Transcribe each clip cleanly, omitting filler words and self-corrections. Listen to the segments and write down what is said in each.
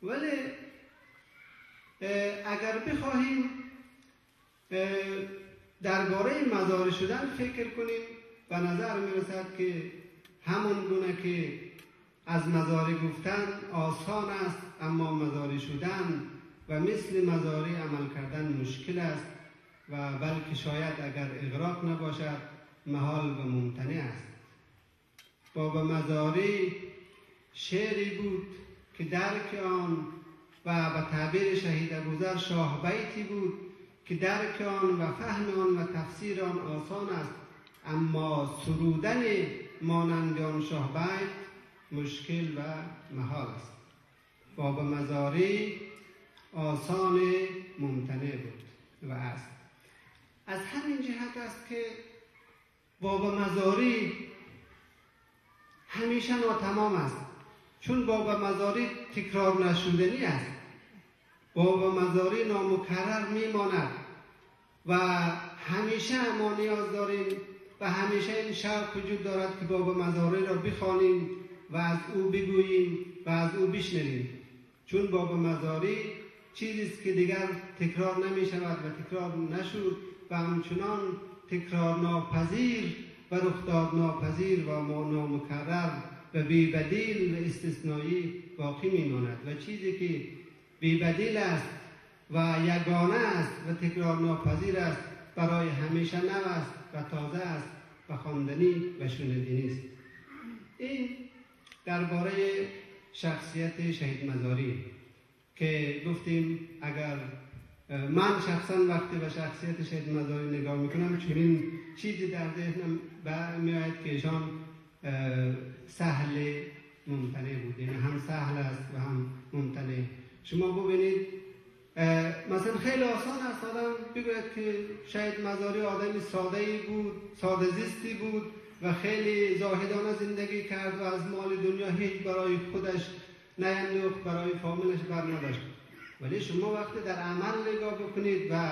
ولی اگر بخواهیم درباره مزاری شدن فکر کنیم، به نظر میرسد که همون گونه که از مزاری گفتن آسان است، اما مزاری شدن و مثل مزاری عمل کردن مشکل است و بلکه شاید اگر اغراق نباشد محال و ممتنع است. بابا مزاری شعری بود که درک آن و به تعبیر شهید ابوذر شاه بیتی بود که درک آن و فهم آن و تفسیر آن آسان است، اما سرودن مانند آن شاه بیت مشکل و محال است. بابا مزاری آسان ممتنع بود و است. از همین جهت است که بابا مزاری همیشه ناتمام است، چون بابا مزاری تکرار نشدنی است. بابا مزاری نامکرر میماند و همیشه ما نیاز داریم و همیشه این شوق وجود دارد که بابا مزاری را بخوانیم و از او بگوییم و از او بشنویم، چون بابا مزاری چیزی است که دیگر تکرار نمی شود و تکرار نشد و همچنان تکرار ناپذیر و رخداد ناپذیر و نامکرر و بی‌بدیل و استثنایی باقی میماند و چیزی که بی‌بدیل است و یگانه است و تکرار ناپذیر است برای همیشه نو است و تازه است و خواندنی و شنیدنی است. این درباره شخصیت شهید مزاری که گفتیم اگر من شخصا وقتی به شخصیت شهید مزاری نگاه میکنم چنین چیزی در ذهنم برمیآید که ایشان سهل ممتنع بود، یعنی هم سهل است و هم ممتنع. شما ببینید مثلا خیلی آسان است آدم بگوید که شهید مزاری آدمی ساده‌ای بود، ساده زیستی بود و خیلی زاهدانه زندگی کرد و از مال دنیا هیچ برای خودش نیندوخت، برای فامیلش بر نداشت. ولی شما وقتی در عمل نگاه بکنید و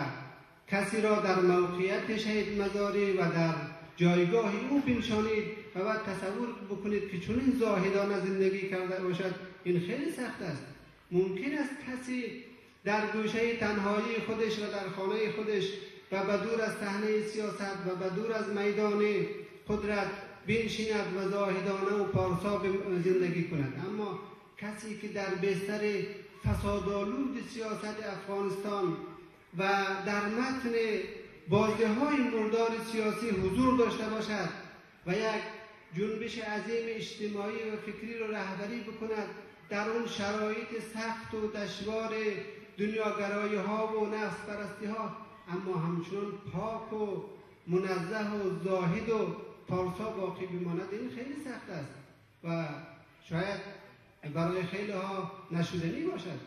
کسی را در موقعیت شهید مزاری و در جایگاه او بنشانید و بعد تصور بکنید که چنین زاهدانه زندگی کرده باشد، این خیلی سخت است. ممکن است کسی در گوشه تنهایی خودش و در خانه خودش و بدور از صحنه سیاست و بدور از میدان قدرت بنشیند و زاهدانه و پارسا زندگی کند، اما کسی که در بستر فسادآلود سیاست افغانستان و در متن بازی‌های مردار سیاسی حضور داشته باشد و یک جنبش عظیم اجتماعی و فکری را رهبری بکند در اون شرایط سخت و دشوار دنیاگرایی ها و نفس پرستی ها، اما همچنان پاک و منزه و زاهد و پارسا باقی بماند، این خیلی سخت است و شاید برای خیلی ها نشدنی باشد.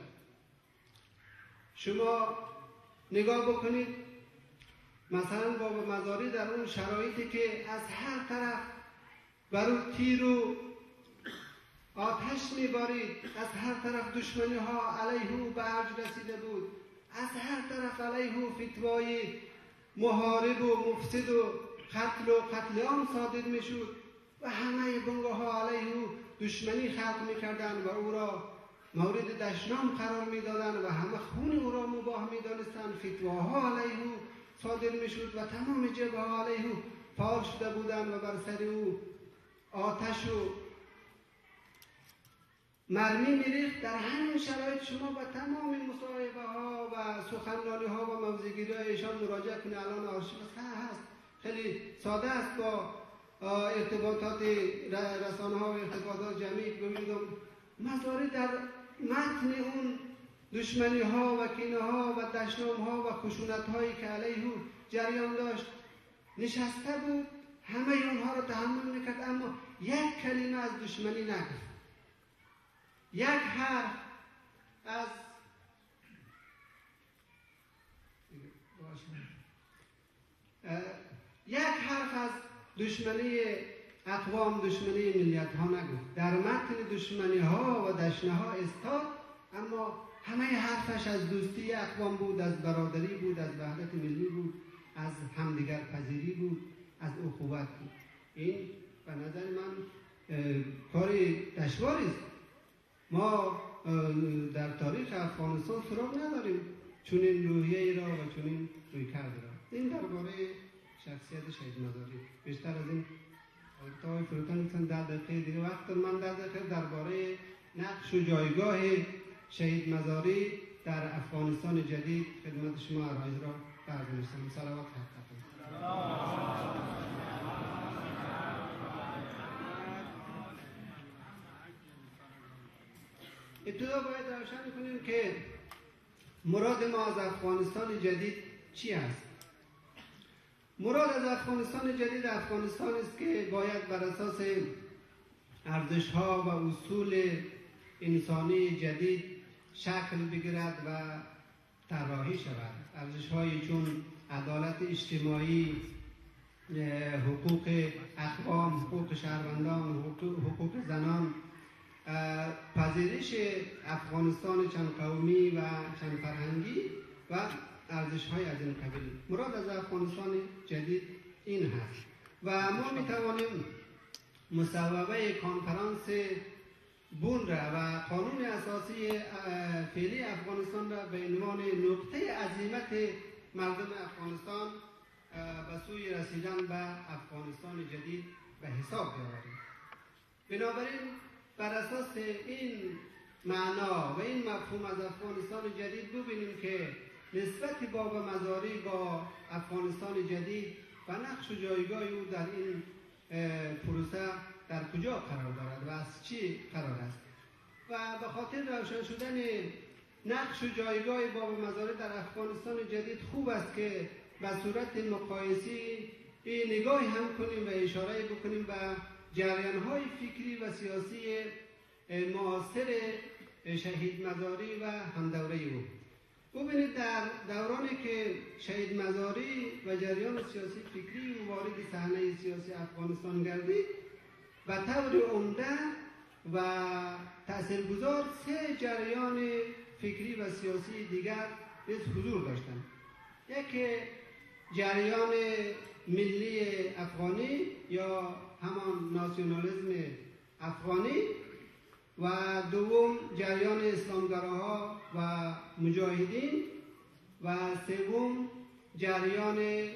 شما نگاه بکنید مثلا بابا مزاری در اون شرایطی که از هر طرف بر او تیر و آتش میبارید، از هر طرف دشمنی ها علیه او به اوج رسیده بود، از هر طرف علیه او فتوای محارب و مفسد و قتل عام صادر میشد و همه بنگاه ها علیه او دشمنی خلق میکردند و او را مورد دشنام قرار میدادند و همه خون او را مباح میدانستند. فتواها علیه او صادر میشد و تمام جبهه ها علیه او فعال شده بودند و بر سر او آتش و مرمی میریخت. در همین شرایط شما با تمام مصاحبه ها و سخنرانی ها و موضوعگیری های ایشان مراجعه کنید. الان آرشیو هست، خیلی ساده است، با ارتباطات رسانه ها و ارتباطات جمعی ببینید مزاری در متن اون دشمنی ها و کینه ها و دشنام ها و خشونت هایی که علیه او جریان داشت نشسته بود، همه اونها را تحمل میکرد، اما یک کلمه از دشمنی نگفت. یک حرف از دشمنی اقوام، دشمنی ملیت ها نگفت. در متن دشمنی ها و دشنه ها استاد، اما همه حرفش از دوستی اقوام بود، از برادری بود، از وحدت ملی بود، از همدیگر پذیری بود، از اخوت بود. این به نظر من کار دشواری است. ما در تاریخ افغانستان سراغ نداریم چنین روحیه‌ای را و چنین رویکرد را. این درباره شخصیت شهید مزاری. بیشتر از این تا فرودن گفتن 10 دقیقه دیگه وقت، من 10 دقیقه درباره نقش و جایگاه شهید مزاری در افغانستان جدید خدمت شما عرایض را برگزیدم. صلوات حضرت. ابتدا باید روشن کنیم که مراد ما از افغانستان جدید چی است؟ مراد از افغانستان جدید افغانستان است که باید بر اساس ارزش‌ها و اصول انسانی جدید شکل بگیرد و طراحی شود. ارزش‌هایی چون عدالت اجتماعی، حقوق اقوام، حقوق شهروندان، حقوق زنان، پذیرش افغانستان چند قومی و چند فرهنگی و ارزش‌های از این قبیل. مراد از افغانستان جدید این هست و ما می‌توانیم مصوبه کنفرانس بون را و قانون اساسی فعلی افغانستان را به عنوان نقطه عزیمت مردم افغانستان به سوی رسیدن به افغانستان جدید به حساب بیاوریم. بنابراین بر اساس این معنا و این مفهوم از افغانستان جدید ببینیم که نسبت بابا مزاری با افغانستان جدید و نقش و جایگاه او در این پروسه در کجا قرار دارد و از چی قرار است. و به خاطر روشن شدن نقش و جایگاه بابا مزاری در افغانستان جدید خوب است که به صورت مقایسی نگاهی هم کنیم و اشاره بکنیم به جریان‌های فکری و سیاسی معاصر شهید مزاری و همدوره او. ببینید در دورانی که شهید مزاری و جریان سیاسی فکری او وارد صحنه سیاسی افغانستان گردید، به طور عمده و تاثیرگذار 3 جریان فکری و سیاسی دیگر نیز حضور داشتند. یکی جریان ملی افغانی یا همان ناسیونالیسم افغانی و دوم جریان اسلامگراها و مجاهدین و سوم جریان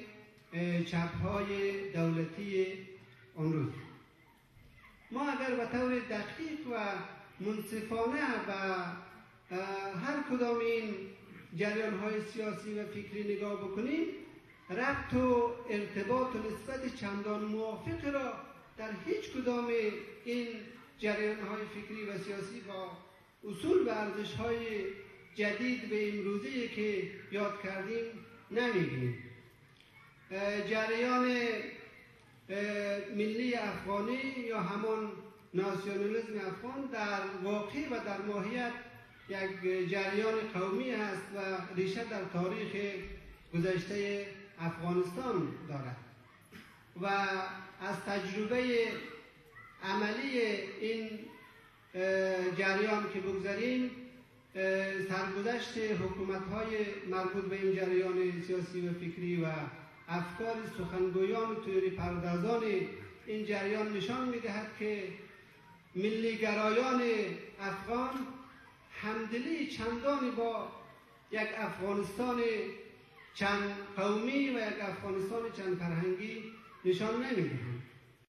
چپ‌های دولتی آن روز. ما اگر به طور دقیق و منصفانه و هر کدام این جریان‌های سیاسی و فکری نگاه بکنیم، ربط و ارتباط و نسبت چندان موافق را در هیچ کدام این جریان‌های فکری و سیاسی با اصول و ارزش‌های جدید به امروزی که یاد کردیم نمی‌بینیم. جریان ملی افغانی یا همان ناسیونالیسم افغان در واقع و در ماهیت یک جریان قومی است و ریشه در تاریخ گذشته افغانستان دارد و از تجربه عملی این جریان که بگذاریم، سرگذشت حکومت‌های مربوط به این جریان سیاسی و فکری و افکار سخنگویان و تئوری پردازان این جریان نشان می‌دهد که ملی‌گرایان افغان همدلی چندانی با یک افغانستان چند قومی و یک افغانستان چند فرهنگی نشان نمی‌دهند.